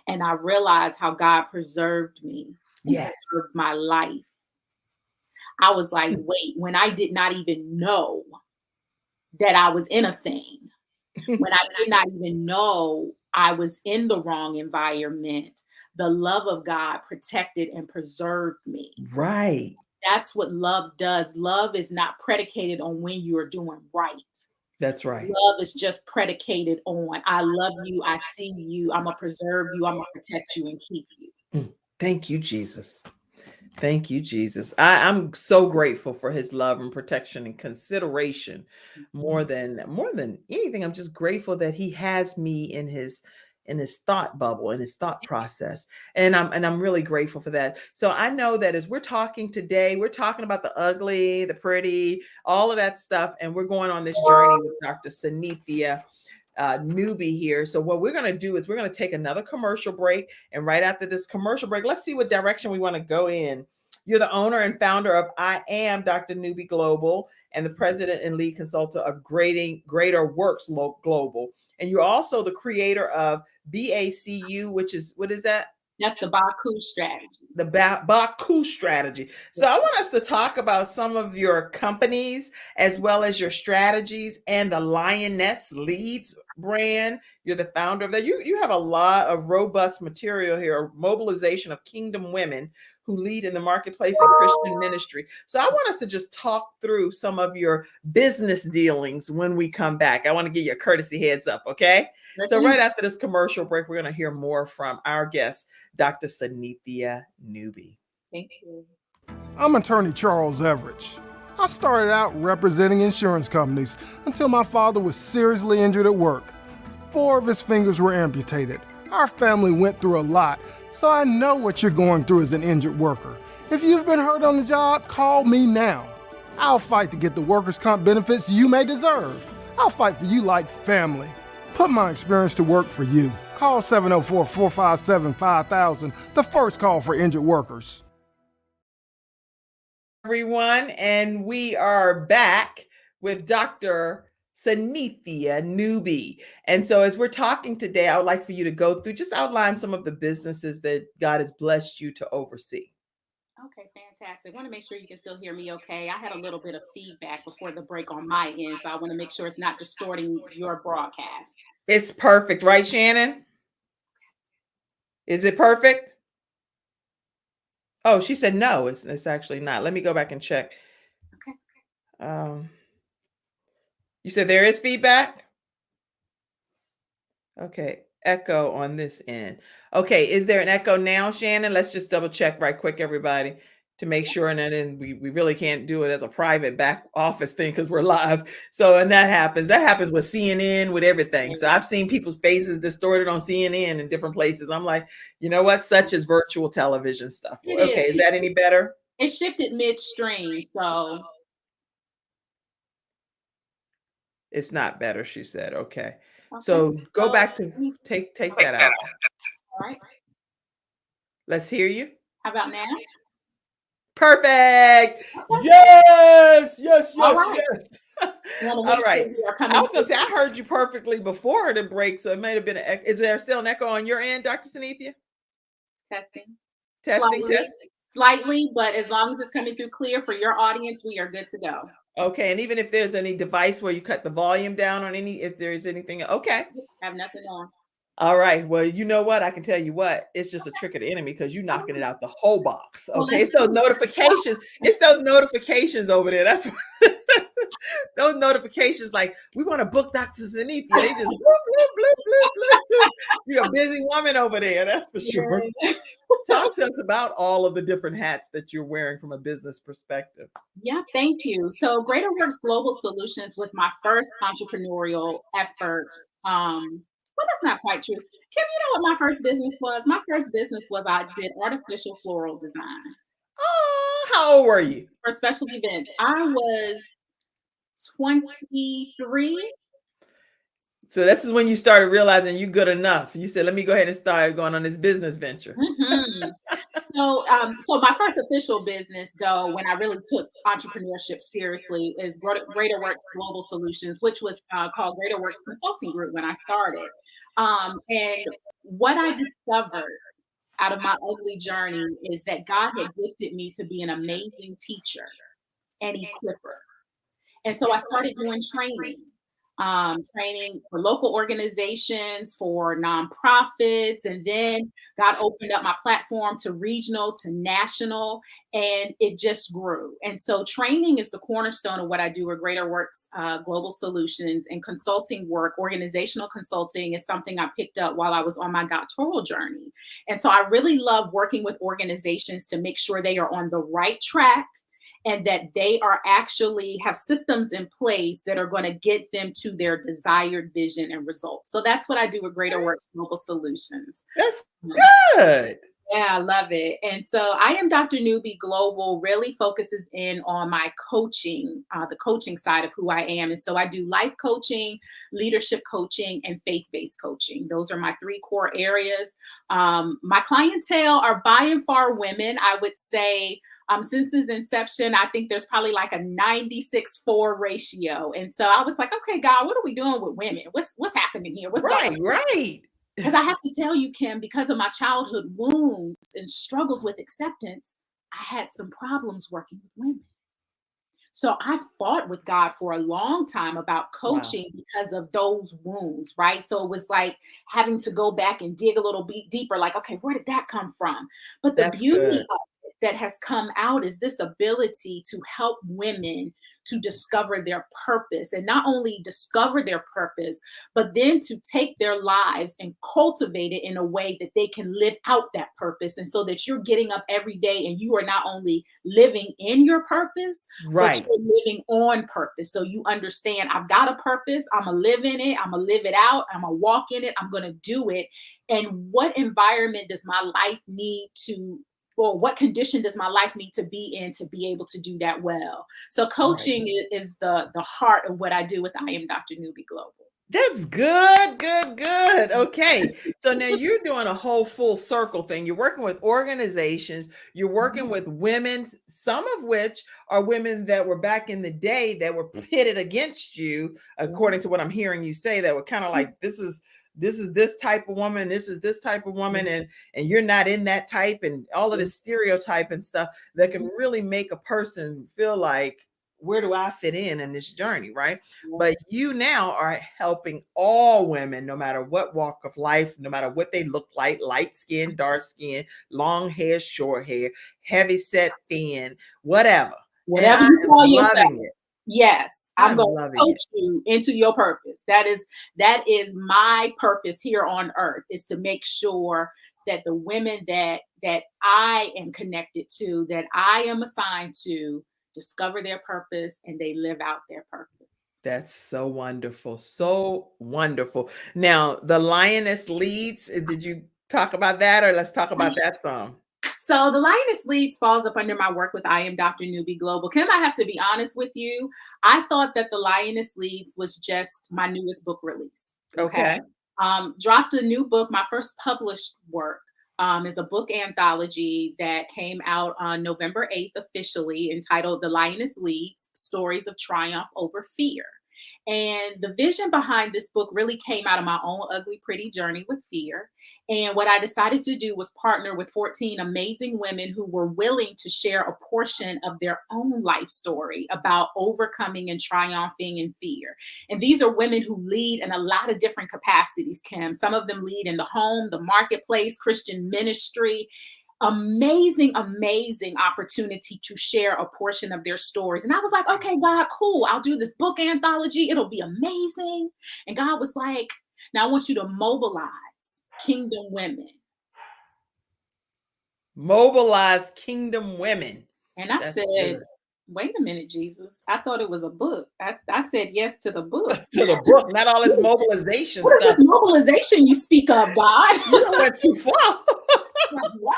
And I realized how God preserved me, preserved my life. I was like, wait, when I did not even know that I was in a thing, when I did not even know I was in the wrong environment, the love of God protected and preserved me. Right. That's what love does. Love is not predicated on when you are doing right. That's right. Love is just predicated on, I love you, I see you, I'm going to preserve you, I'm going to protect you and keep you. Thank you, Jesus. Thank you, Jesus. I'm so grateful for his love and protection and consideration more than anything. I'm just grateful that he has me in his thought bubble, in his thought process. And I'm really grateful for that. So I know that as we're talking today, we're talking about the ugly, the pretty, all of that stuff. And we're going on this journey with Dr. Sanithia newbie here. So what we're going to do is we're going to take another commercial break. And right after this commercial break, let's see what direction we want to go in. You're the owner and founder of I Am Dr. Newbie Global and the president and lead consultant of Greater Works Global. And you're also the creator of BACU, which is, what is that? That's the Baku strategy. The Baku strategy. So I want us to talk about some of your companies as well as your strategies and the Lioness Leads brand. You're the founder of that. You have a lot of robust material here, mobilization of kingdom women who lead in the marketplace and Christian ministry. So I want us to just talk through some of your business dealings when we come back. I want to give you a courtesy heads up, okay? So right after this commercial break, we're going to hear more from our guest, Dr. Sanithia Newbie. Thank you. I'm attorney Charles Everidge. I started out representing insurance companies until my father was seriously injured at work. 4 of his fingers were amputated. Our family went through a lot, so I know what you're going through as an injured worker. If you've been hurt on the job, call me now. I'll fight to get the workers' comp benefits you may deserve. I'll fight for you like family. Put my experience to work for you. Call 704-457-5000, the first call for injured workers. Everyone, and we are back with Dr. Sanithia Newbie. And so as we're talking today, I would like for you to go through, just outline some of the businesses that God has blessed you to oversee. Okay, fantastic. I want to make sure you can still hear me okay. I had a little bit of feedback before the break on my end, so I want to make sure it's not distorting your broadcast. It's perfect, right, Shannon? Is it perfect? Oh, she said no, it's actually not. Let me go back and check. Okay. You said there is feedback? Okay, echo on this end. Okay, is there an echo now, Shannon? Let's just double check right quick, everybody, to make sure. And then we really can't do it as a private back office thing because we're live. So, and that happens with CNN, with everything. So I've seen people's faces distorted on CNN in different places. I'm like, you know what? Such as virtual television stuff. Okay, is that any better? It shifted midstream, so. It's not better, she said. Okay. So go back to take that out. All right. Let's hear you. How about now? Perfect. Yes. All right. All right. I was gonna say I heard you perfectly before the break, so it might have been is there still an echo on your end, Dr. Sanithia? Testing. Testing. Slightly, but as long as it's coming through clear for your audience, we are good to go. Okay, and even if there's any device where you cut the volume down on if there's anything, okay. I have nothing on. All right. Well, you know what? I can tell you what, it's just a trick of the enemy because you're knocking it out the whole box. Okay. It's those notifications. It's those notifications over there. That's those notifications like we want to book Dr. Sanithia. They just bloop, bloop, bloop, bloop, bloop, bloop. You're a busy woman over there. That's for sure. Talk to us about all of the different hats that you're wearing from a business perspective. Yeah, thank you. So Greater Works Global Solutions was my first entrepreneurial effort. Well, that's not quite true. Kim, you know what my first business was? My first business was I did artificial floral design. Oh, how old were you? For special events. I was 23. So this is when you started realizing you're good enough. You said, let me go ahead and start going on this business venture. Mm-hmm. So my first official business, though, when I really took entrepreneurship seriously, is Greater Works Global Solutions, which was called Greater Works Consulting Group when I started. And what I discovered out of my ugly journey is that God had gifted me to be an amazing teacher and equipper. And so I started doing training. training for local organizations, for nonprofits, and then God opened up my platform to regional, to national, and it just grew. And so training is the cornerstone of what I do at Greater Works Global Solutions, and consulting work, organizational consulting is something I picked up while I was on my doctoral journey. And so I really love working with organizations to make sure they are on the right track and that they are actually have systems in place that are going to get them to their desired vision and results. So that's what I do with Greater Works Global Solutions. That's Um, good. yeah, I love it. And so I am Dr. Newbie Global really focuses in on my coaching, the coaching side of who I am. And so I do life coaching, leadership coaching, and faith-based coaching. Those are my three core areas. My clientele are by and far women. I would say since its inception, I think there's probably like a 96-4 ratio. And so I was like, okay, God, what are we doing with women? What's happening here? What's going on? Right. Because I have to tell you, Kim, because of my childhood wounds and struggles with acceptance, I had some problems working with women. So I fought with God for a long time about Wow. coaching because of those wounds, right? So it was like having to go back and dig a little bit deeper, like, okay, where did that come from? But the That's beauty good. of it that has come out is this ability to help women to discover their purpose, and not only discover their purpose, but then to take their lives and cultivate it in a way that they can live out that purpose. And so that you're getting up every day and you are not only living in your purpose, but Right. you're living on purpose. So you understand, I've got a purpose, I'm gonna live in it, I'm gonna live it out, I'm gonna walk in it, I'm gonna do it. And what environment does my life need to, or what condition does my life need to be in to be able to do that well? So Right. coaching is the heart of what I do with I Am Dr. Newbie Global. That's good, good, good. Okay. So now you're doing a whole full circle thing. You're working with organizations, you're working with women, some of which are women that were back in the day that were pitted against you, according to what I'm hearing you say, that were kind of like, this is this type of woman, this is this type of woman, and you're not in that type, and all of this stereotype and stuff that can really make a person feel like, where do I fit in this journey, right? But you now are helping all women, no matter what walk of life, no matter what they look like, light skin, dark skin, long hair, short hair, heavy set, thin, whatever. And Whatever I you am call yourself. loving it. Yes, I'm I'm going to loving coach it. you into your purpose. That is my purpose here on earth, is to make sure that the women that I am connected to, that I am assigned to, discover their purpose and they live out their purpose. That's so wonderful. So wonderful. Now, the Lioness Leads, did you talk about that, or let's talk about that some? So the Lioness Leads falls up under my work with I Am Dr. Newbie Global. Kim, I have to be honest with you. I thought that the Lioness Leads was just my newest book release. Okay. Dropped a new book. My first published work is a book anthology that came out on November 8th officially, entitled The Lioness Leads: Stories of Triumph Over Fear. And the vision behind this book really came out of my own ugly, pretty journey with fear. And what I decided to do was partner with 14 amazing women who were willing to share a portion of their own life story about overcoming and triumphing in fear. And these are women who lead in a lot of different capacities, Kim. Some of them lead in the home, the marketplace, Christian ministry. Amazing opportunity to share a portion of their stories. And I was like, okay, God, cool. I'll do this book anthology. It'll be amazing. And God was like, now I want you to mobilize kingdom women. Mobilize kingdom women. And I That's said, good. wait a minute, Jesus. I thought it was a book. I said yes to the book. To the book, not all this mobilization What is stuff. this mobilization you speak of, God? You done went too far. Like, what?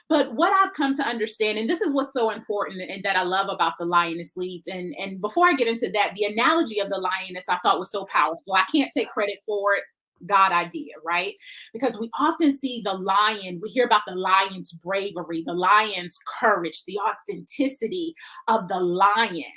But what I've come to understand, and this is what's so important and that I love about the Lioness Leads, and before I get into that, the analogy of the lioness I thought was so powerful. I can't take credit for it. God idea, right? Because we often see the lion, we hear about the lion's bravery, the lion's courage, the authenticity of the lion.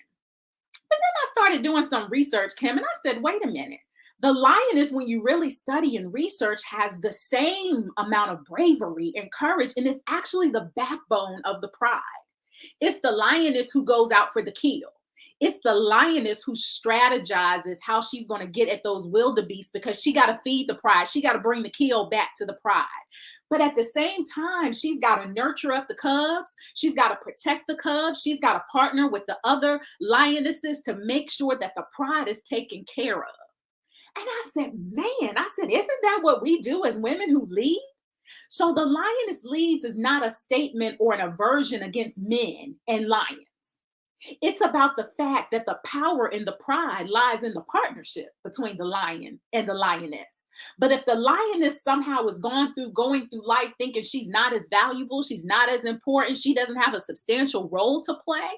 But then I started doing some research, Kim, and I said, wait a minute. The lioness, when you really study and research, has the same amount of bravery and courage, and it's actually the backbone of the pride. It's the lioness who goes out for the kill. It's the lioness who strategizes how she's going to get at those wildebeests because she got to feed the pride. She got to bring the kill back to the pride. But at the same time, she's got to nurture up the cubs. She's got to protect the cubs. She's got to partner with the other lionesses to make sure that the pride is taken care of. And I said, man, isn't that what we do as women who lead? So the lioness leads is not a statement or an aversion against men and lions. It's about the fact that the power and the pride lies in the partnership between the lion and the lioness. But if the lioness somehow is going through life thinking she's not as valuable, she's not as important, she doesn't have a substantial role to play,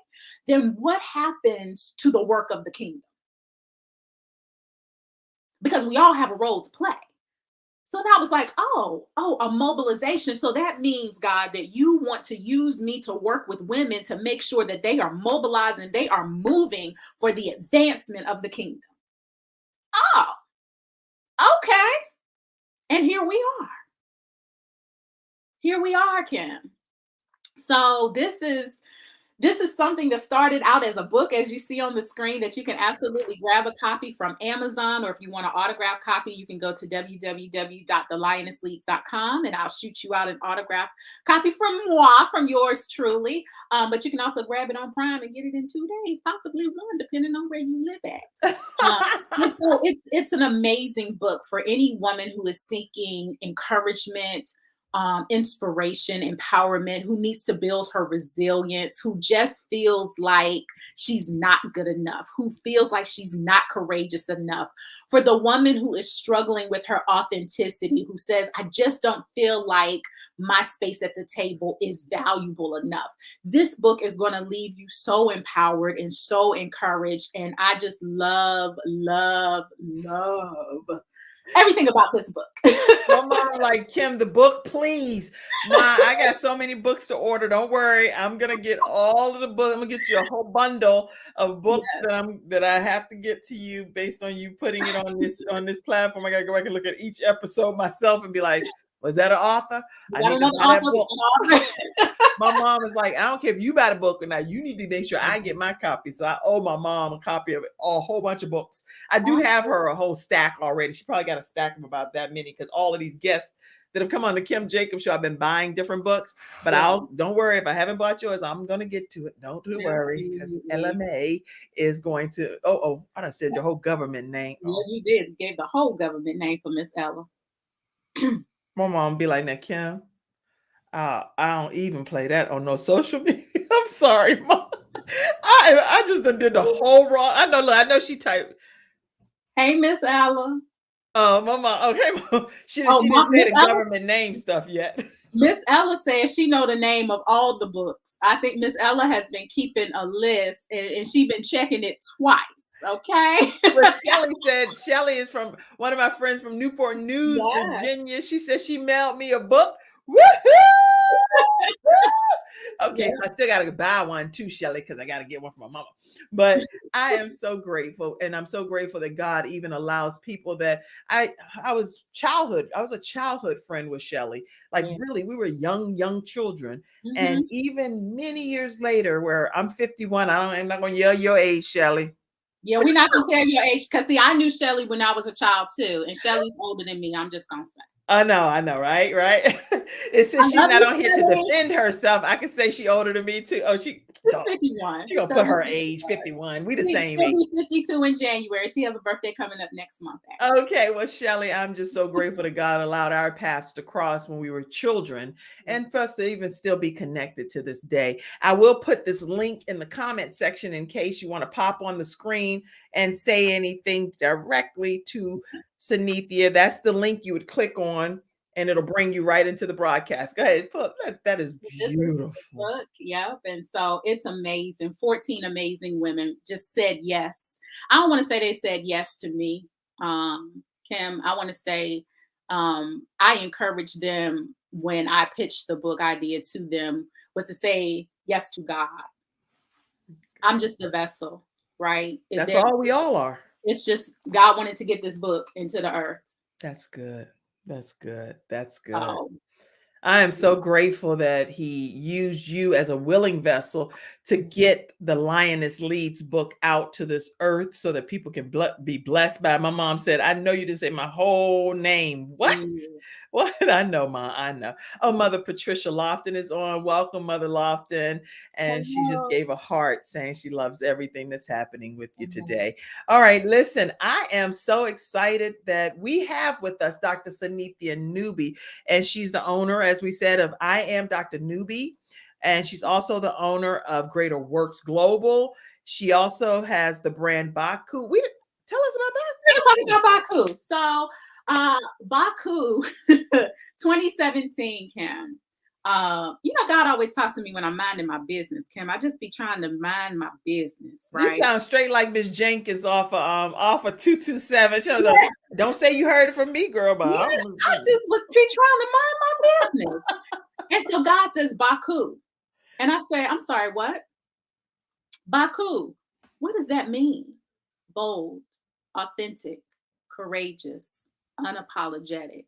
then what happens to the work of the kingdom? Because we all have a role to play. So that was like, a mobilization. So that means, God, that you want to use me to work with women to make sure that they are mobilized and they are moving for the advancement of the kingdom. Oh, okay. And here we are. Here we are, Kim. So this is something that started out as a book, as you see on the screen, that you can absolutely grab a copy from Amazon, or if you want an autographed copy, you can go to www.thelionessleads.com and I'll shoot you out an autographed copy from yours truly. But you can also grab it on Prime and get it in 2 days, possibly one, depending on where you live at. So it's an amazing book for any woman who is seeking encouragement, inspiration, empowerment, who needs to build her resilience, who just feels like she's not good enough, who feels like she's not courageous enough. For the woman who is struggling with her authenticity, who says, I just don't feel like my space at the table is valuable enough. This book is going to leave you so empowered and so encouraged. And I just love everything about this book. My mom like, Kim, the book, please. Ma, I got so many books to order. Don't worry. I'm gonna get all of the books. I'm gonna get you a whole bundle of books that I have to get to you based on you putting it on this platform. I gotta go back and look at each episode myself and be like, was that an author? I need to buy that book. My mom is like, I don't care if you buy the book or not. You need to make sure I get my copy. So I owe my mom a copy of it, a whole bunch of books. I do have her a whole stack already. She probably got a stack of about that many because all of these guests that have come on the Kim Jacobs show, I've been buying different books. But don't worry, if I haven't bought yours, I'm gonna get to it. Don't worry, because LMA is going to. I done said your whole government name. Yeah, you did. You gave the whole government name for Miss Ella. My mom be like, now Kim, I don't even play that on no social media. I'm sorry, Mom. I just done did the whole wrong. I know she typed. Hey, Miss Ella. Oh, my mom. Okay, Mom. She didn't say the government name stuff yet. Miss Ella says she know the name of all the books. I think Miss Ella has been keeping a list and she's been checking it twice. Okay. Shelly said, Shelly is from one of my friends from Newport News, Virginia. She said she mailed me a book. Woohoo! Okay, so I still gotta buy one too, Shelly, because I gotta get one for my mama. But I am so grateful, and I'm so grateful that God even allows people that I was a childhood friend with Shelly. Like really, we were young children, and even many years later, where I'm 51, I'm not gonna yell your age, Shelly. Yeah, we're not gonna tell your age because see, I knew Shelly when I was a child too, and Shelly's older than me. I'm just gonna say. I know, right? It's since she's not on here to defend herself, I can say she older than me too. Oh, she's 51. She gonna put her age 51. We the same age. She'll be 52 in January. She has a birthday coming up next month. Actually. Okay, well, Shelly, I'm just so grateful that God allowed our paths to cross when we were children, and for us to even still be connected to this day. I will put this link in the comment section in case you want to pop on the screen and say anything directly to Sanithia. That's the link you would click on, and it'll bring you right into the broadcast. Go ahead. That is beautiful. Look, yep. And so it's amazing. 14 amazing women just said yes. I don't want to say they said yes to me, Kim. I want to say I encouraged them when I pitched the book idea to them was to say yes to God. I'm just the vessel, right? That's all we all are. It's just God wanted to get this book into the earth. That's good. I am so grateful that he used you as a willing vessel to get the Lioness Leads book out to this earth so that people can be blessed by it. My mom said, I know you didn't say my whole name. What? What? I know, Mom. I know. Oh, Mother Patricia Lofton is on. Welcome, Mother Lofton. And she just gave a heart saying she loves everything that's happening with you today. All right, listen, I am so excited that we have with us Dr. Sanithia Newby, and she's the owner, as we said, of I Am Dr. Newby, and she's also the owner of Greater Works Global. She also has the brand Baku. Tell us about that. We're talking about Baku. So Baku 2017, Kim. God always talks to me when I'm minding my business, Kim. I just be trying to mind my business, right? You sound straight like Miss Jenkins off of 227. Don't say you heard it from me, girl. But I just would be trying to mind my business. And so God says Baku. And I say, I'm sorry, what? Baku. What does that mean? Bold, authentic, courageous, unapologetic.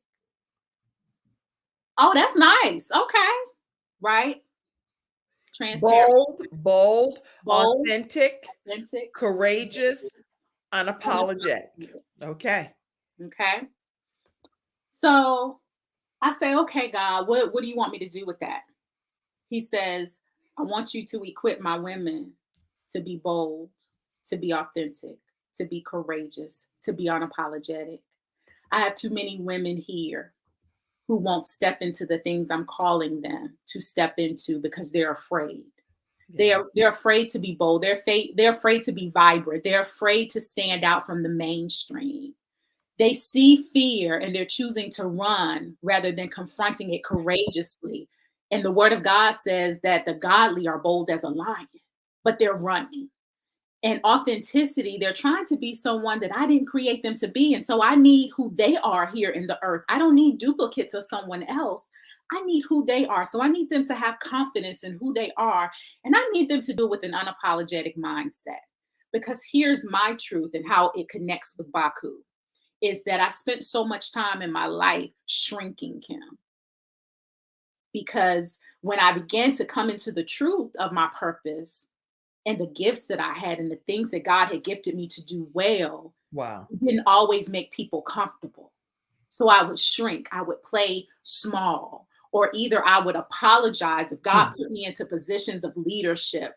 Oh, that's nice. Okay. Right? Transparent. Bold, authentic, courageous, unapologetic. Okay. So I say, okay, God, what do you want me to do with that? He says, I want you to equip my women to be bold, to be authentic, to be courageous, to be unapologetic. I have too many women here who won't step into the things I'm calling them to step into because they're afraid. Yeah. They're afraid to be bold. They're afraid to be vibrant. They're afraid to stand out from the mainstream. They see fear and they're choosing to run rather than confronting it courageously. And the word of God says that the godly are bold as a lion, but they're running. And authenticity, they're trying to be someone that I didn't create them to be. And so I need who they are here in the earth. I don't need duplicates of someone else. I need who they are. So I need them to have confidence in who they are. And I need them to do it with an unapologetic mindset. Because here's my truth and how it connects with Baku is that I spent so much time in my life shrinking, Kim. Because when I began to come into the truth of my purpose, and the gifts that I had and the things that God had gifted me to do well, it didn't always make people comfortable. So I would shrink, I would play small, or either I would apologize if God put me into positions of leadership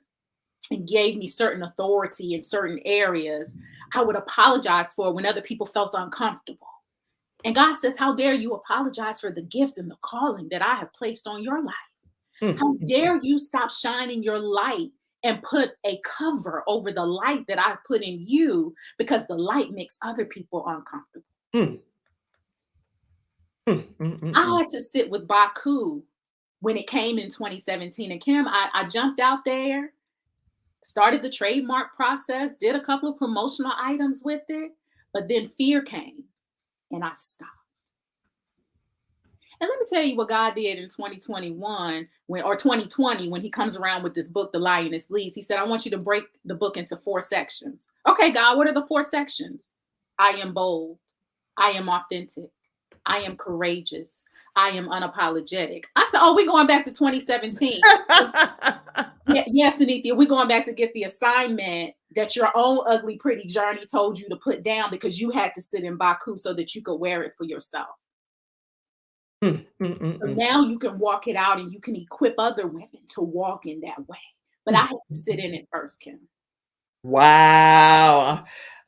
and gave me certain authority in certain areas. I would apologize for when other people felt uncomfortable. And God says, how dare you apologize for the gifts and the calling that I have placed on your life? How dare you stop shining your light and put a cover over the light that I put in you because the light makes other people uncomfortable. I had to sit with Baku when it came in 2017. And Kim, I jumped out there, started the trademark process, did a couple of promotional items with it, but then fear came and I stopped. And let me tell you what God did in 2021 or 2020 when he comes around with this book, The Lioness Leads. He said, I want you to break the book into 4 sections. Okay, God, what are the 4 sections? I am bold. I am authentic. I am courageous. I am unapologetic. I said, oh, we're going back to 2017. Yes, Anithia, we're going back to get the assignment that your own ugly, pretty journey told you to put down because you had to sit in Baku so that you could wear it for yourself. So now you can walk it out and you can equip other women to walk in that way. But I have to sit in it first, Kim. Wow.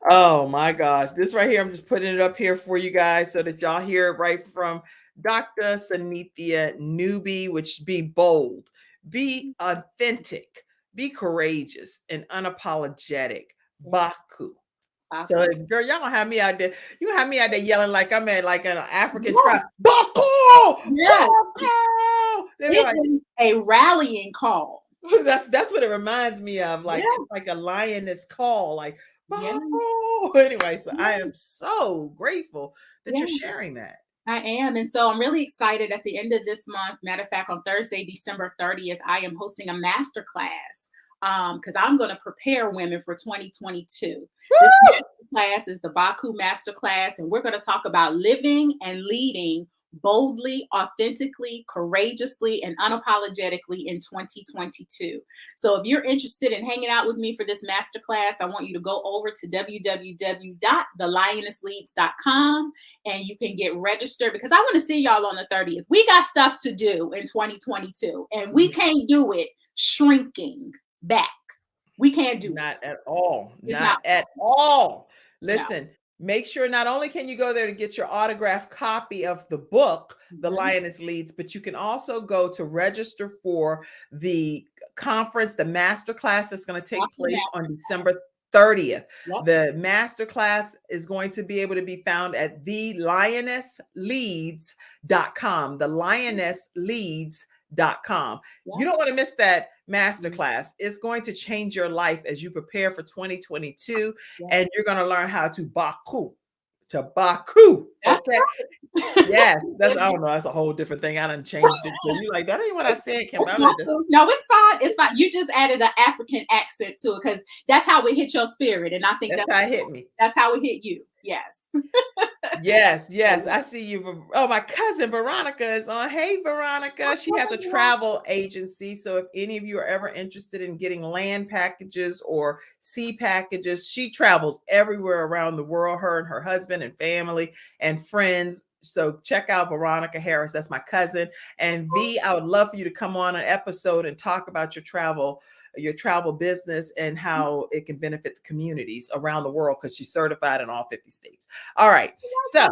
Oh my gosh. This right here, I'm just putting it up here for you guys so that y'all hear it right from Dr. Sanithia Newby, which be bold, be authentic, be courageous, and unapologetic. Baku. So, girl, y'all gonna have me out there. You have me out there yelling like I'm at like an African tribe. Baku! Yes. Baku! It's a rallying call. That's what it reminds me of. Like it's like a lioness call, like Baku. Anyway, so I am so grateful that you're sharing that. I am. And so I'm really excited at the end of this month. Matter of fact, on Thursday, December 30th, I am hosting a masterclass. Because I'm going to prepare women for 2022. This class is the Baku Masterclass, and we're going to talk about living and leading boldly, authentically, courageously, and unapologetically in 2022. So if you're interested in hanging out with me for this masterclass, I want you to go over to www.thelionessleads.com and you can get registered, because I want to see y'all on the 30th. We got stuff to do in 2022 and we can't do it shrinking back. We can't do Not at all. It's Not not at all. No. Listen, make sure not only can you go there to get your autographed copy of the book, The Mhm. Lioness Leads, but you can also go to register for the conference, the masterclass that's going to take After place that. on December 30th. Yep. The masterclass is going to be able to be found at thelionessleads.com. Thelionessleads.com. Yep. You don't want to miss that masterclass. It's going to change your life as you prepare for 2022, Yes. and you're going to learn how to baku. Okay. Yes, that's I don't know. That's a whole different thing. I done changed it. So you like that ain't what I said, Kim. I would just- No, it's fine. It's fine. You just added an African accent to it because that's how it hit your spirit, and I think that's how it hit me. That's how it hit you. Yes. Yes. I see you. Oh, my cousin Veronica is on. Hey, Veronica. She has a travel agency. So if any of you are ever interested in getting land packages or sea packages, she travels everywhere around the world, her and her husband and family and friends. So check out Veronica Harris. That's my cousin. And V, I would love for you to come on an episode and talk about your travel business and how it can benefit the communities around the world, because she's certified in all 50 states. All right. So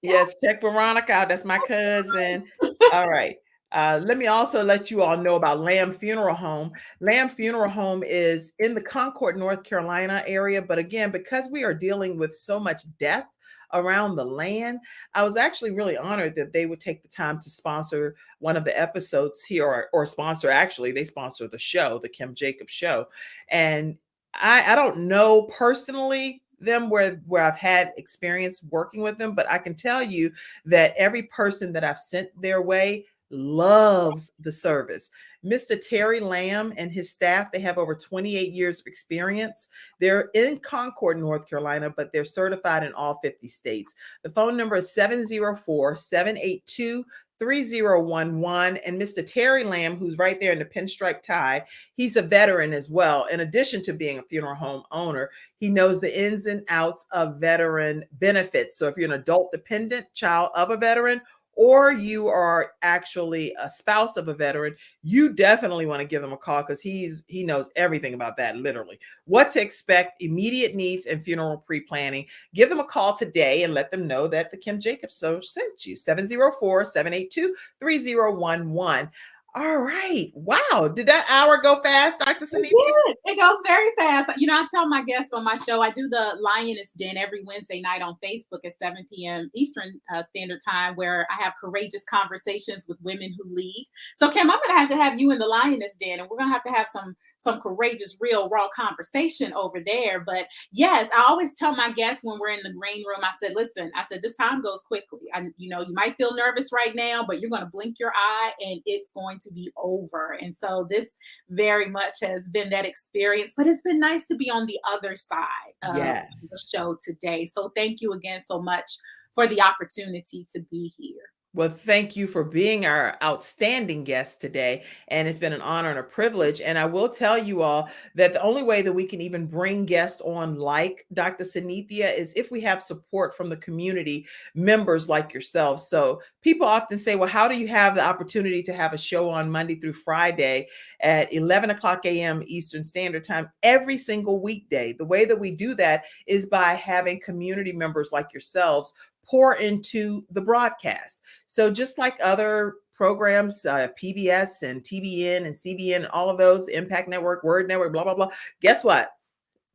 yes, check Veronica out. That's my cousin. All right. Let me also let you all know about Lamb Funeral Home. Lamb Funeral Home is in the Concord, North Carolina area. But again, because we are dealing with so much death around the land, I was actually really honored that they would take the time to sponsor one of the episodes here, or sponsor, actually, they sponsor the show, the Kim Jacobs Show. And I don't know personally them where I've had experience working with them, but I can tell you that every person that I've sent their way loves the service. Mr. Terry Lamb and his staff, they have over 28 years of experience. They're in Concord, North Carolina, but they're certified in all 50 states. The phone number is 704-782-3011. And Mr. Terry Lamb, who's right there in the pinstripe tie, he's a veteran as well. In addition to being a funeral home owner, he knows the ins and outs of veteran benefits. So if you're an adult dependent child of a veteran, or you are actually a spouse of a veteran, you definitely want to give him a call, because he knows everything about that, literally. What to expect, immediate needs, and funeral pre-planning. Give them a call today and let them know that the Kim Jacobs Show sent you. 704-782-3011. All right. Wow. Did that hour go fast, Dr. Sanita? It goes very fast. You know, I tell my guests on my show, I do the Lioness Den every Wednesday night on Facebook at 7 p.m. Eastern Standard Time, where I have courageous conversations with women who lead. So, Kim, I'm going to have you in the Lioness Den, and we're going to have some courageous, real, raw conversation over there. But yes, I always tell my guests when we're in the green room, I said, listen, this time goes quickly. You might feel nervous right now, but you're going to blink your eye and it's going to be over. And so this very much has been that experience, but it's been nice to be on the other side of the show today. So thank you again so much for the opportunity to be here. Well, thank you for being our outstanding guest today. And it's been an honor and a privilege. And I will tell you all that the only way that we can even bring guests on like Dr. Sanithia is if we have support from the community members like yourselves. So people often say, well, how do you have the opportunity to have a show on Monday through Friday at 11 o'clock a.m. Eastern Standard Time every single weekday? The way that we do that is by having community members like yourselves pour into the broadcast. So just like other programs, PBS and TBN and CBN, all of those, Impact Network, Word Network, blah, blah, blah. Guess what?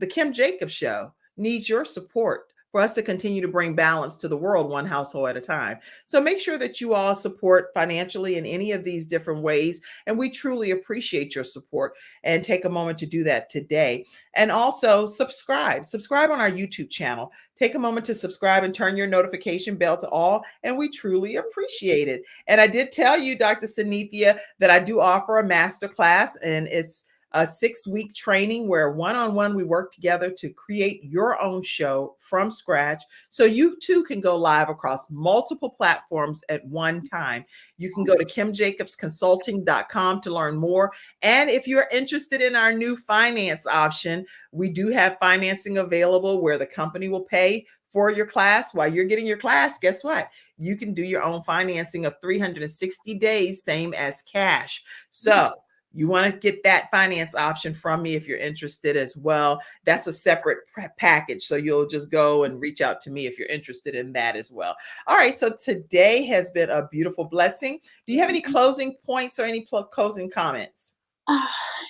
The Kim Jacobs Show needs your support for us to continue to bring balance to the world, one household at a time. So make sure that you all support financially in any of these different ways. And we truly appreciate your support, and take a moment to do that today. And also subscribe on our YouTube channel. Take a moment to subscribe and turn your notification bell to all, and we truly appreciate it. And I did tell you, Dr. Sanithia, that I do offer a masterclass, and it's a 6-week training where one-on-one we work together to create your own show from scratch so you too can go live across multiple platforms at one time. You can go to kimjacobsconsulting.com to learn more. And if you're interested in our new finance option, we do have financing available where the company will pay for your class while you're getting your class. Guess what? You can do your own financing of 360 days, same as cash. So you want to get that finance option from me if you're interested as well. That's a separate package. So you'll just go and reach out to me if you're interested in that as well. All right. So today has been a beautiful blessing. Do you have any closing points or any closing comments?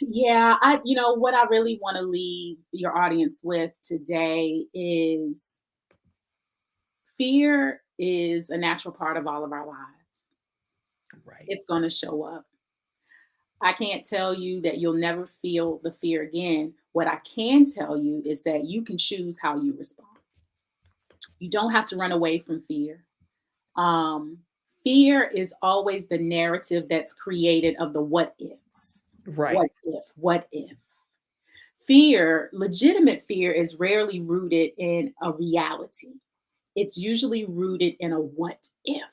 Yeah, what I really want to leave your audience with today is fear is a natural part of all of our lives. Right. It's going to show up. I can't tell you that you'll never feel the fear again. What I can tell you is that you can choose how you respond. You don't have to run away from fear. Fear is always the narrative that's created of the what ifs. Right. What if? What if? Fear, legitimate fear, is rarely rooted in a reality. It's usually rooted in a what if.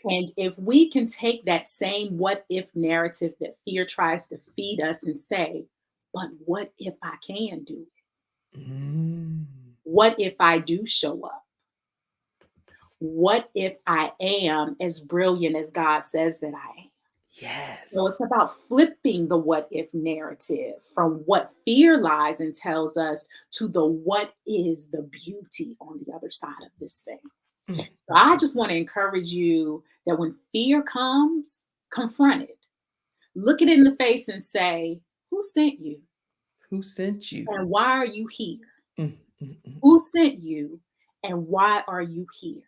And if we can take that same what if narrative that fear tries to feed us and say, but what if I can do it? What if I do show up? What if I am as brilliant as God says that I am? Yes. So it's about flipping the what if narrative from what fear lies and tells us to the what is the beauty on the other side of this thing. So I just want to encourage you that when fear comes, confront it. Look it in the face and say, who sent you? Who sent you? And why are you here? Who sent you? And why are you here?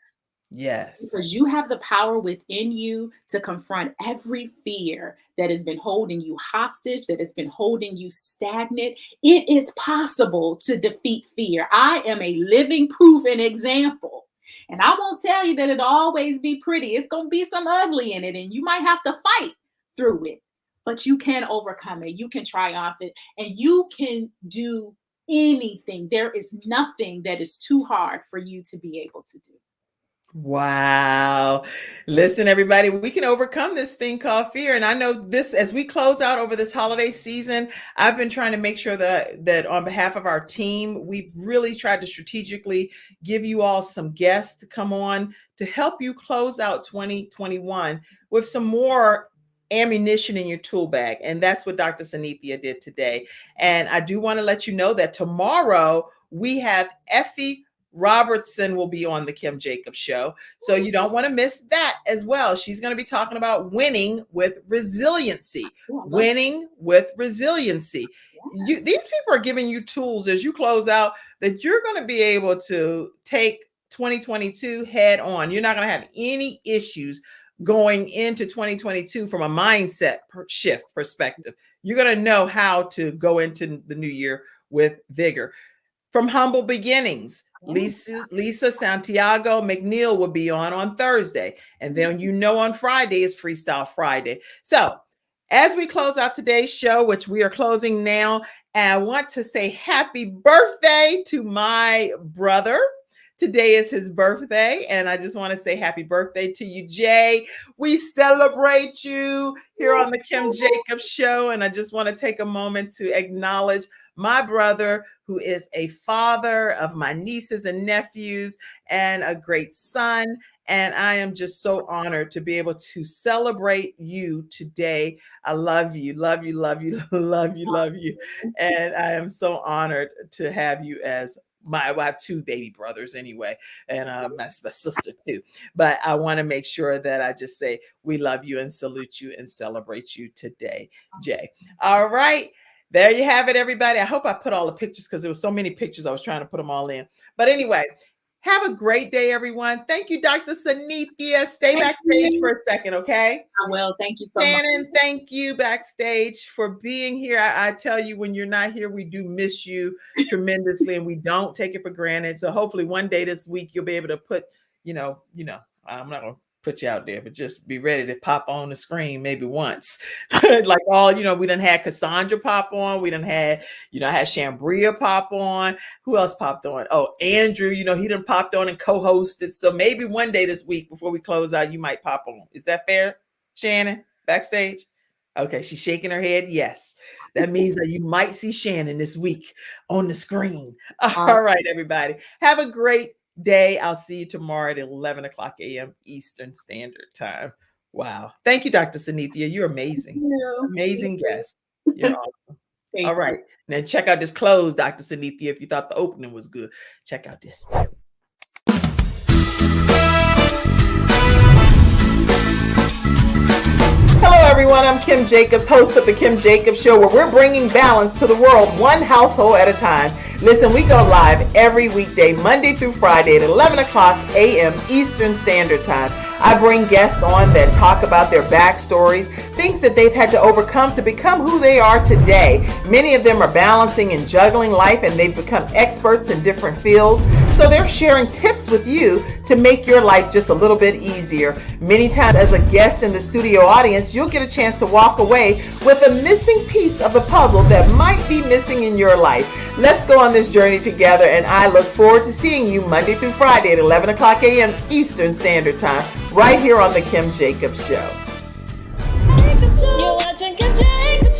Yes. Because you have the power within you to confront every fear that has been holding you hostage, that has been holding you stagnant. It is possible to defeat fear. I am a living proof and example. And I won't tell you that it'll always be pretty. It's going to be some ugly in it, and you might have to fight through it. But you can overcome it. You can triumph it, and you can do anything. There is nothing that is too hard for you to be able to do. Wow. Listen, everybody, we can overcome this thing called fear. And I know this, as we close out over this holiday season, I've been trying to make sure that on behalf of our team, we've really tried to strategically give you all some guests to come on to help you close out 2021 with some more ammunition in your tool bag. And that's what Dr. Sanithia did today. And I do want to let you know that tomorrow we have Effie Robertson will be on the Kim Jacobs Show. So you don't want to miss that as well. She's going to be talking about winning with resiliency. Winning with resiliency. These people are giving you tools as you close out that you're going to be able to take 2022 head on. You're not going to have any issues going into 2022 from a mindset shift perspective. You're going to know how to go into the new year with vigor. From humble beginnings, Lisa Santiago McNeil will be on Thursday. And then on Friday is Freestyle Friday. So as we close out today's show, which we are closing now, I want to say happy birthday to my brother. Today is his birthday, and I just want to say happy birthday to you, Jay. We celebrate you here on the Kim Jacobs Show, and I just want to take a moment to acknowledge my brother, who is a father of my nieces and nephews and a great son. And I am just so honored to be able to celebrate you today. I love you, love you, love you, love you, love you. And I am so honored to have you as I have two baby brothers anyway, and my sister too. But I want to make sure that I just say we love you and salute you and celebrate you today, Jay. All right. There you have it, everybody. I hope I put all the pictures because there were so many pictures. I was trying to put them all in. But anyway, have a great day, everyone. Thank you, Dr. Sanithia. Stay backstage for a second, okay? I will. Thank you so much. Shannon, thank you backstage for being here. I tell you, when you're not here, we do miss you tremendously, and we don't take it for granted. So hopefully one day this week, you'll be able to put, I'm not going to put you out there, but just be ready to pop on the screen maybe once. Like we done had Cassandra pop on. We done had, I had Shambria pop on. Who else popped on? Oh, Andrew, he done popped on and co-hosted. So maybe one day this week before we close out, you might pop on. Is that fair, Shannon, backstage? Okay, she's shaking her head. Yes. That means that you might see Shannon this week on the screen. All right, everybody. Have a great day. I'll see you tomorrow at 11 o'clock a.m. Eastern Standard Time. Wow. Thank you, Dr. Sanithia. You're amazing. Amazing guest. You're awesome. All right. Now check out this close, Dr. Sanithia. If you thought the opening was good, check out this. Hello, everyone. I'm Kim Jacobs, host of The Kim Jacobs Show, where we're bringing balance to the world, one household at a time. Listen, we go live every weekday, Monday through Friday at 11 o'clock a.m. Eastern Standard Time. I bring guests on that talk about their backstories, things that they've had to overcome to become who they are today. Many of them are balancing and juggling life, and they've become experts in different fields. So they're sharing tips with you to make your life just a little bit easier. Many times as a guest in the studio audience, you'll get a chance to walk away with a missing piece of the puzzle that might be missing in your life. Let's go on this journey together, and I look forward to seeing you Monday through Friday at 11 o'clock a.m. Eastern Standard Time, right here on The Kim Jacobs Show.